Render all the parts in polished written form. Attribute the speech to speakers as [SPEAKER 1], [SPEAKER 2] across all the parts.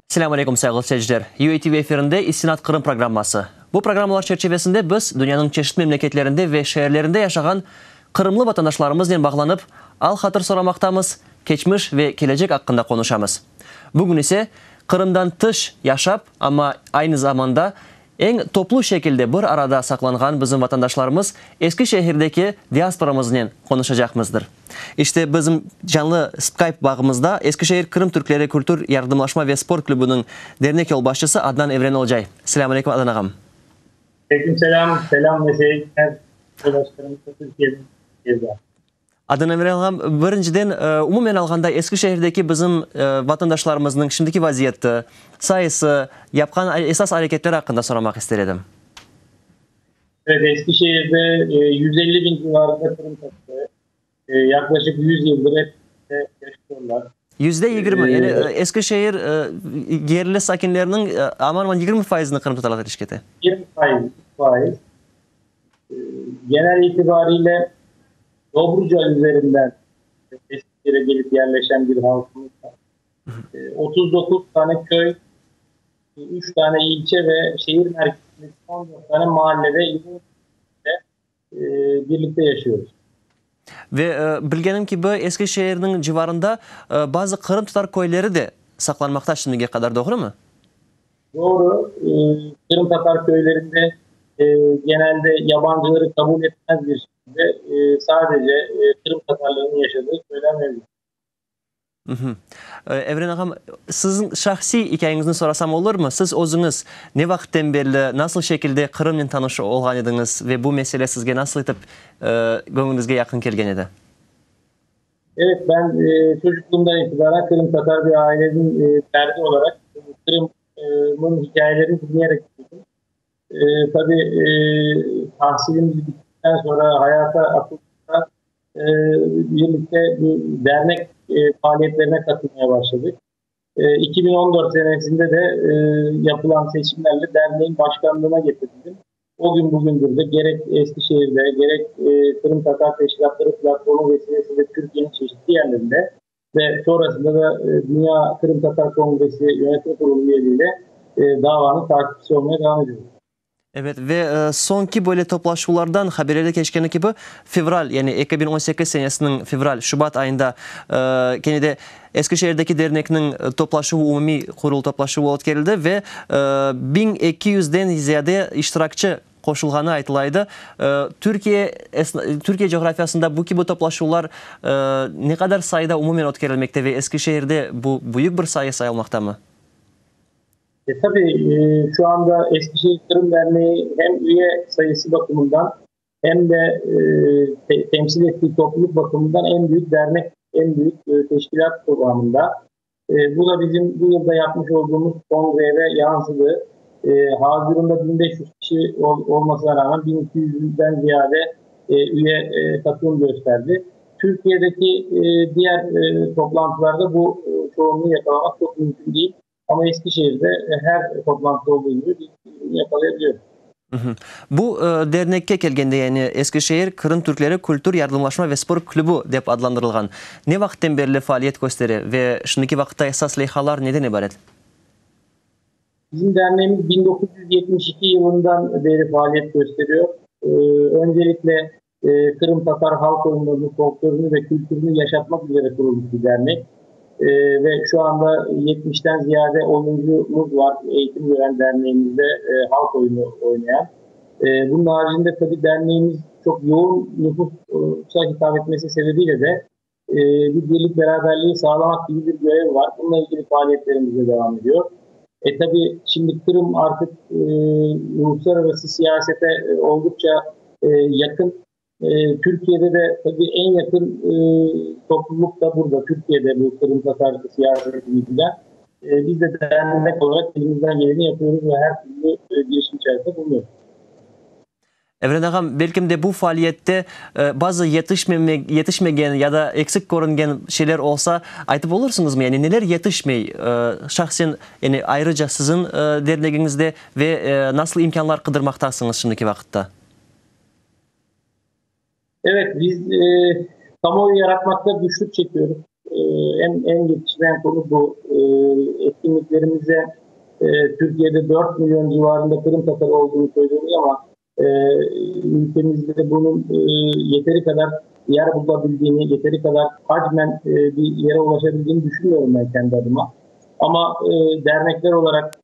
[SPEAKER 1] Selamun Aleyküm sevgili seyirciler. UATV efirinde İstinat Kırım programması. Bu programlar çerçevesinde biz dünyanın çeşitli memleketlerinde ve şehirlerinde yaşayan Kırımlı vatandaşlarımızla bağlanıp al hatır soramaktayız, geçmiş ve gelecek hakkında konuşamız. Bugün ise Kırım'dan dış yaşap ama aynı zamanda en toplu şekilde bir arada saklangan bizim vatandaşlarımız Eskişehir'deki diasporamızla konuşacakımızdır. İşte bizim canlı Skype bağımızda Eskişehir Kırım Türkleri Kültür Yardımlaşma ve Spor Kulübü'nün dernek yol başçısı Adnan Evren Olcay. Selamun Aleyküm Adnan ağam.
[SPEAKER 2] Aleykümselam, selam ve sevgiler arkadaşlarımız Türkiye'den gezdi.
[SPEAKER 1] Adnan Evren ağam, birinciden umumen alganda Eskişehir'deki bizim vatandaşlarımızın şimdiki vaziyeti, sayısı, yapkan esas hareketleri hakkında sormak istedim.
[SPEAKER 2] Evet, Eskişehir'de 150 bin civarında Kırım Tatlısı, yaklaşık 100 yıldır hep yaşıyorlar.
[SPEAKER 1] %20, yani Eskişehir yerli sakinlerinin aman 20%'ını Kırım Tatarlar ilişkide.
[SPEAKER 2] 20%. Genel itibariyle Dobruca üzerinden Eskişehir'e gelip yerleşen bir halkımız var. 39 tane köy, 3 tane ilçe ve şehir merkezinde 14 tane mahallede birlikte yaşıyoruz.
[SPEAKER 1] Ve bilgenim ki bu Eskişehir'in civarında bazı Kırım Tatar köyleri de saklanmakta şimdiye kadar, doğru mu?
[SPEAKER 2] Doğru. Kırım Tatar köylerinde genelde yabancıları kabul etmez bir şekilde sadece Kırım Tatarlarının yaşadığı köyler mevcut.
[SPEAKER 1] Evren ağam, sizin şahsi hikayenizni sorasam olur mu? Siz özünüz ne vakitten beri, nasıl şekilde Kırım'la tanışı olgan ediniz ve bu mesele sizge nasıl etip gönlünüzge yakın kelgen edi?
[SPEAKER 2] Evet, ben çocukluğumdan itibaren Kırım Tatar bir ailenin ferdi olarak Kırım'ın hikayelerini dinleyerek büyüdüm. Tabii tahsilimiz bittikten sonra hayata atıldığında birlikte bir dernek faaliyetlerine katılmaya başladık. 2014 senesinde de yapılan seçimlerle derneğin başkanlığına getirdim. O gün bugündür de gerek Eskişehir'de gerek Kırım Tatar Teşkilatları Platformu vesilesiyle Türkiye'nin çeşitli yerlerinde ve sonrasında da Dünya Kırım Tatar Kongresi Yönetim Kurulu üyeliğiyle davanın takipçisi olmaya devam ediyoruz.
[SPEAKER 1] Evet ve sonki böyle toplaşmalardan haberleri geçken gibi fevral, yani 2018 senesinin Şubat ayında gene de Eskişehir'deki dernekinin toplaşığı, umumi kurul toplaşığı o'tkazildi ve 1200'den ziyade iştirakçı koşulğanı aytılaydı. Türkiye coğrafyasında bu gibi toplaşmalar ne kadar sayıda umumen o'tkazilmekte ve Eskişehir'de bu büyük bir sayı sayılmakta mı?
[SPEAKER 2] Tabii şu anda Eskişehir Kırım Derneği hem üye sayısı bakımından hem de temsil ettiği topluluk bakımından en büyük dernek, en büyük teşkilat programında. Bu da bizim bu yılda yapmış olduğumuz kongreye yansıdı. Hazırında 1500 kişi olmasına rağmen 1200'den ziyade üye katılım gösterdi. Türkiye'deki diğer toplantılarda bu çoğunluğu yakalamak çok mümkün değil. Ama Eskişehir'de her toplantıda olduğu gibi yakalayabiliyoruz.
[SPEAKER 1] Bu dernekke kelgende, yani Eskişehir Kırım Türkleri Kültür Yardımlaşma ve Spor Kulübü dep adlandırılgan. Ne vakitten beri faaliyet gösteri ve şimdiki vakitte esas leyhalar neden ibaret?
[SPEAKER 2] Bizim derneğimiz 1972 yılından beri faaliyet gösteriyor. Öncelikle Kırım Tatar halk oyunlarını, folklorunu ve kültürünü yaşatmak üzere kurulmuş bir dernek. Ve şu anda 70'ten ziyade oyuncumuz var. Eğitim gören derneğimizde halk oyunu oynayan. Bunun haricinde tabii derneğimiz çok yoğun nüfusa hitap etmesi sebebiyle de bir birlik beraberliği sağlamak gibi bir görev var. Bununla ilgili faaliyetlerimize devam ediyor. Tabii şimdi Kırım artık uluslararası siyasete oldukça yakın. Türkiye'de de tabii en yakın topluluk da burada. Türkiye'de bu Kırım Tatar siyasetinde. Biz de dernek olarak elimizden geleni yapıyoruz ve her türlü girişim içerisinde bulunuyoruz.
[SPEAKER 1] Evren ağam, belki de bu faaliyette bazı yetişmegen ya da eksik görüngen şeyler olsa aytıp olursunuz mu? Yani neler yetişmey şahsen, yani ayrıca sizin derneğinizde ve nasıl imkanlar kıdırmaktasınız şimdiki vakitte?
[SPEAKER 2] Evet, biz kamuoyu yaratmakta güçlük çekiyoruz. En yetişmeyen konu bu. Etkinliklerimize Türkiye'de 4 milyon civarında Kırım Tatarı olduğunu söylüyoruz ama ülkemizde bunun yeteri kadar yer bulabildiğini, yeteri kadar hacmen bir yere ulaşabildiğini düşünmüyorum ben kendi adıma. Ama dernekler olarak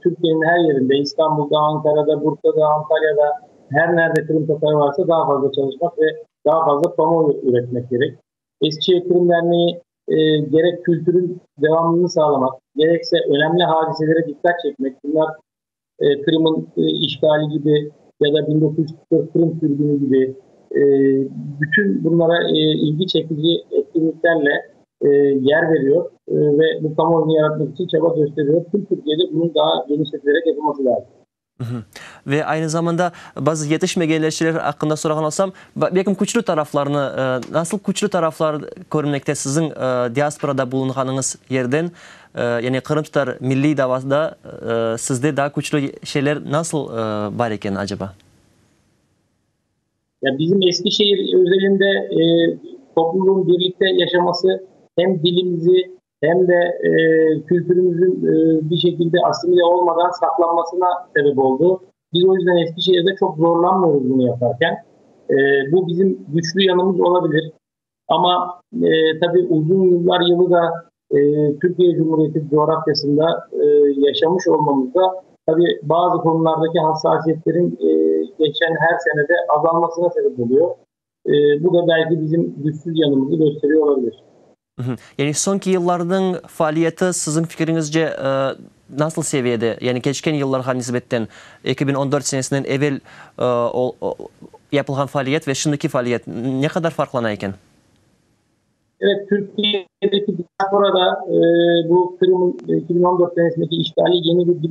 [SPEAKER 2] Türkiye'nin her yerinde, İstanbul'da, Ankara'da, Bursa'da, Antalya'da her nerede Kırım Tatarı varsa daha fazla çalışmak ve daha fazla kamuoyu üretmek gerek. Eskişehir Kırım Derneği gerek kültürün devamlılığını sağlamak, gerekse önemli hadiselere dikkat çekmek. Bunlar Kırım'ın işgali gibi ya da 1940 Kırım sürgünü gibi bütün bunlara ilgi çekici etkinliklerle yer veriyor ve bu kamuoyunu yaratmak için çaba gösteriyor. Tüm Türkiye'de bunun daha genişletilerek yapılması lazım.
[SPEAKER 1] Ve aynı zamanda bazı yetişmeyenler hakkında soracak olsam, belki güçlü taraflarını, nasıl güçlü taraflar görünmekte sizin diasporada bulunduğunuz yerden, yani Kırım Tatar milli davasında sizde daha güçlü şeyler nasıl var iken acaba?
[SPEAKER 2] Ya bizim Eskişehir özelinde topluluğun birlikte yaşaması hem dilimizi hem de kültürümüzün bir şekilde asimile olmadan saklanmasına sebep oldu. Biz o yüzden Eskişehir'de çok zorlanmıyoruz bunu yaparken. Bu bizim güçlü yanımız olabilir. Ama tabii uzun yılı da Türkiye Cumhuriyeti coğrafyasında yaşamış olmamızda tabii bazı konulardaki hassasiyetlerin geçen her senede azalmasına sebep oluyor. Bu da belki bizim güçsüz yanımızı gösteriyor olabilir.
[SPEAKER 1] Yani sonki yılların faaliyeti sizin fikrinizce nasıl seviyede? Yani geçen yıllara nispetten 2014 senesinden evvel yapılan faaliyet ve şimdiki faaliyet ne kadar farklanayken?
[SPEAKER 2] Evet, Türkiye'deki diasporada bu Kırım'ın 2014 senesindeki işgali yeni bir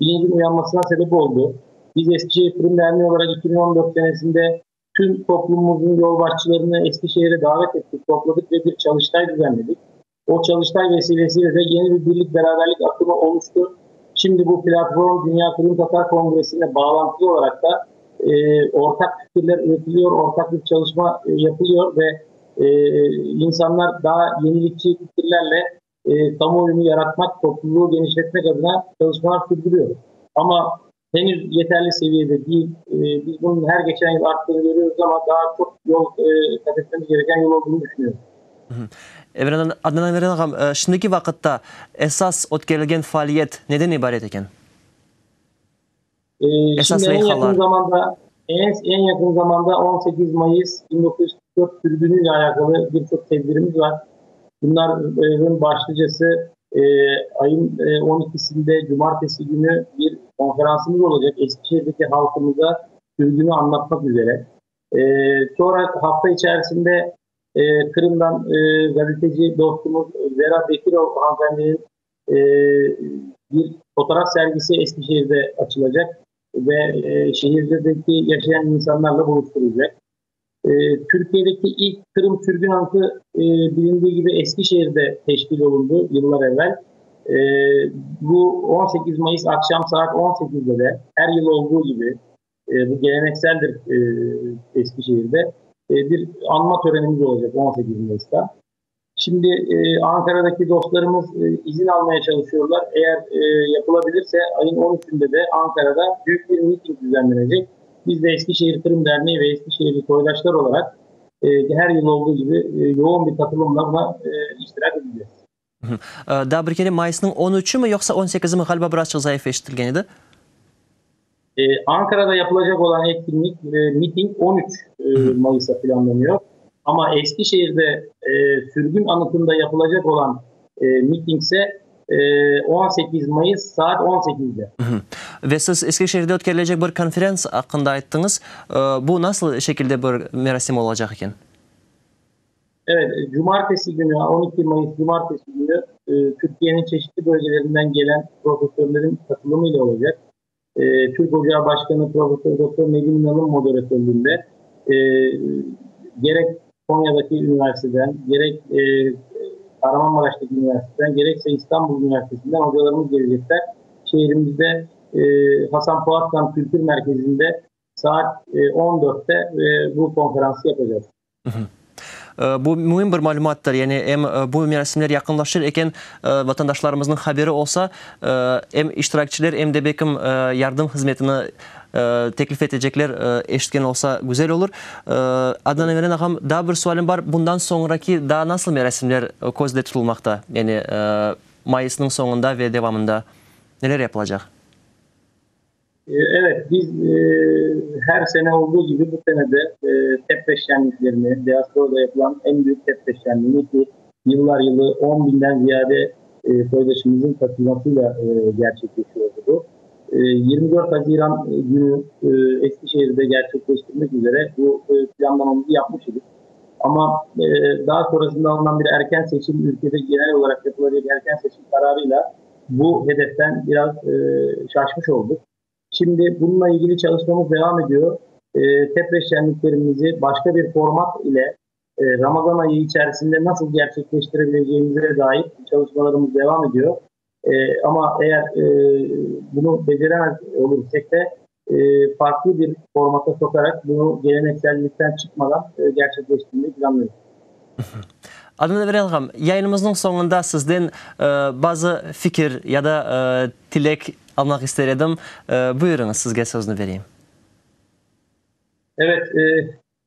[SPEAKER 2] bilincin uyanmasına sebep oldu. Biz Eskişehir Kırım Derneği olarak 2014 senesinde tüm toplumumuzun yolbaşçılarını Eskişehir'e davet ettik, topladık ve bir çalıştay düzenledik. O çalıştay vesilesiyle de yeni bir birlik beraberlik akımı oluştu. Şimdi bu platform Dünya Kırım Tatar Kongresi'ne bağlantılı olarak da ortak fikirler üretiliyor, ortak bir çalışma yapılıyor ve insanlar daha yenilikçi fikirlerle kamuoyunu yaratmak, topluluğu genişletmek adına çalışmalar sürdürüyor. Ama henüz yeterli seviyede değil. Biz bunun her geçen yıl arttığını görüyoruz ama daha çok yol kat etmemiz gereken yol olduğunu düşünüyorum.
[SPEAKER 1] Adnan Ağam, şimdiki vakitte esas ötkürülgen faaliyet neden ibaret eken? Esas
[SPEAKER 2] Şimdi en yakın zamanda 18 Mayıs 1944 sürgünüyle alakalı birçok tedbirimiz var. Bunların başlıcası ayın 12'sinde Cumartesi günü bir konferansımız olacak. Eskişehir'deki halkımıza sürgünü anlatmak üzere. Sonra hafta içerisinde Kırım'dan gazeteci dostumuz Zera Bekirov hanımefendinin bir fotoğraf sergisi Eskişehir'de açılacak ve şehirdeki yaşayan insanlarla buluşturulacak. Türkiye'deki ilk Kırım sürgün anıtı bilindiği gibi Eskişehir'de teşkil olundu yıllar evvel. Bu 18 Mayıs akşam saat 18'de de her yıl olduğu gibi bu gelenekseldir Eskişehir'de bir anma törenimiz olacak 18 Mayıs'ta. Şimdi Ankara'daki dostlarımız izin almaya çalışıyorlar. Eğer yapılabilirse ayın 13'ünde de Ankara'da büyük bir miting düzenlenecek. Biz de Eskişehir Kırım Derneği ve Eskişehirli soydaşlar olarak her yıl olduğu gibi yoğun bir katılımla buna iştirak edeceğiz.
[SPEAKER 1] Daha bir kere Mayıs'ın 13'ü mü yoksa 18'i mi galiba birazcık zayıf eşitilgeniydi?
[SPEAKER 2] Ankara'da yapılacak olan etkinlik, miting 13 Mayıs'a planlanıyor. Ama Eskişehir'de sürgün anıtında yapılacak olan miting ise 18 Mayıs saat 18'de.
[SPEAKER 1] Ve siz Eskişehir'de ötkürülecek bir konferans hakkında ayttınız. Bu nasıl şekilde bir merasim olacak iken?
[SPEAKER 2] Evet, Cumartesi günü 12 Mayıs Cumartesi günü Türkiye'nin çeşitli bölgelerinden gelen profesörlerin katılımıyla olacak. Türk Ocağı Başkanı Profesör Doktor Nedim İnal'ın moderatörlüğünde gerek Konya'daki üniversiteden, gerek Kahramanmaraş'taki üniversiteden, gerekse İstanbul Üniversitesi'nden hocalarımız gelecekler. Şehrimizde Hasan Poatkan Kültür Merkezi'nde saat 14'te bu konferansı yapacağız.
[SPEAKER 1] Bu mühim bir malumattır. Yani hem bu merasimler yakınlaşır eken vatandaşlarımızın haberi olsa hem iştirakçiler hem de belki yardım hizmetini teklif edecekler eşitken olsa güzel olur. Adnan Emre ağam, daha bir sualim var. Bundan sonraki daha nasıl merasimler gözde tutulmakta? Yani Mayıs'ın sonunda ve devamında neler yapılacak?
[SPEAKER 2] Evet, biz her sene olduğu gibi bu sene de Tepbeş şenliklerini, diasporada yapılan en büyük Tepbeş şenliğini ki yıllar yılı 10 binden ziyade soydaşımızın katılmasıyla gerçekleşiyordu bu. 24 Haziran günü Eskişehir'de gerçekleştirmek üzere bu planlamamızı yapmış idik. Ama daha sonrasında alınan bir erken seçim, ülkede genel olarak yapılacak erken seçim kararıyla bu hedeften biraz şaşmış olduk. Şimdi bununla ilgili çalışmamız devam ediyor. Tepbeş şenliklerimizi başka bir format ile Ramazan ayı içerisinde nasıl gerçekleştirebileceğimize dair çalışmalarımız devam ediyor. Ama eğer bunu beceremez olursak da farklı bir formata sokarak bunu geleneksellikten çıkmadan gerçekleştirmeyi planlıyoruz.
[SPEAKER 1] Adnan Emre ağam, yayınımızın sonunda sizden bazı fikir ya da dilek almak isterim. Buyurunuz, sizge sözünü vereyim.
[SPEAKER 2] Evet,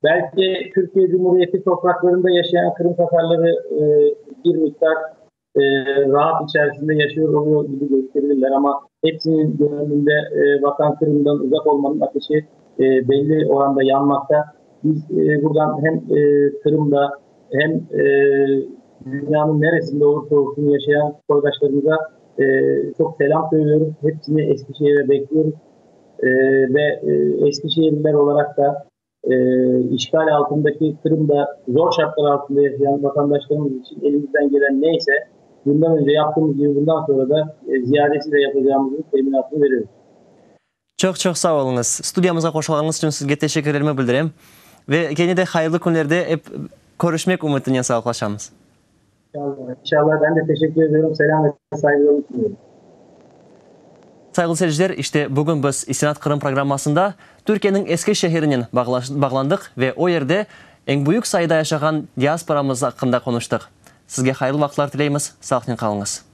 [SPEAKER 2] belki Türkiye Cumhuriyeti topraklarında yaşayan Kırım Tatarları bir miktar rahat içerisinde yaşıyor oluyor gibi gösterilirler ama hepsinin gönlünde vatan Kırım'dan uzak olmanın ateşi belli oranda yanmakta. Biz buradan hem Kırım'da hem dünyanın neresinde olursa olsun yaşayan soydaşlarımıza çok selam söylüyoruz. Hepsini Eskişehir'e bekliyoruz. Ve Eskişehirliler olarak da işgal altındaki Kırım'da zor şartlar altında yaşayan vatandaşlarımız için elimizden gelen neyse bundan önce yaptığımız gibi bundan sonra da ziyadesiyle yapacağımızın teminatını veriyoruz.
[SPEAKER 1] Çok çok sağ olunuz. Stüdyomuza koşulduğunuz için sizge teşekkürlerimi bildireyim. Ve yine de hayırlı günlerde hep görüşmek umuduyla sağlıklaşamız.
[SPEAKER 2] İnşallah ben de teşekkür ediyorum. Selam ve saygılarımı sunuyorum.
[SPEAKER 1] Sayılı seyirciler, işte bugün biz İstinat Kırım programmasında Türkiye'nin Eskişehir'inin bağlandık ve o yerde en büyük sayıda yaşayan diasporamız hakkında konuştuk. Sizge hayırlı vaxtlar dileyimiz, sağlıklı kalınız.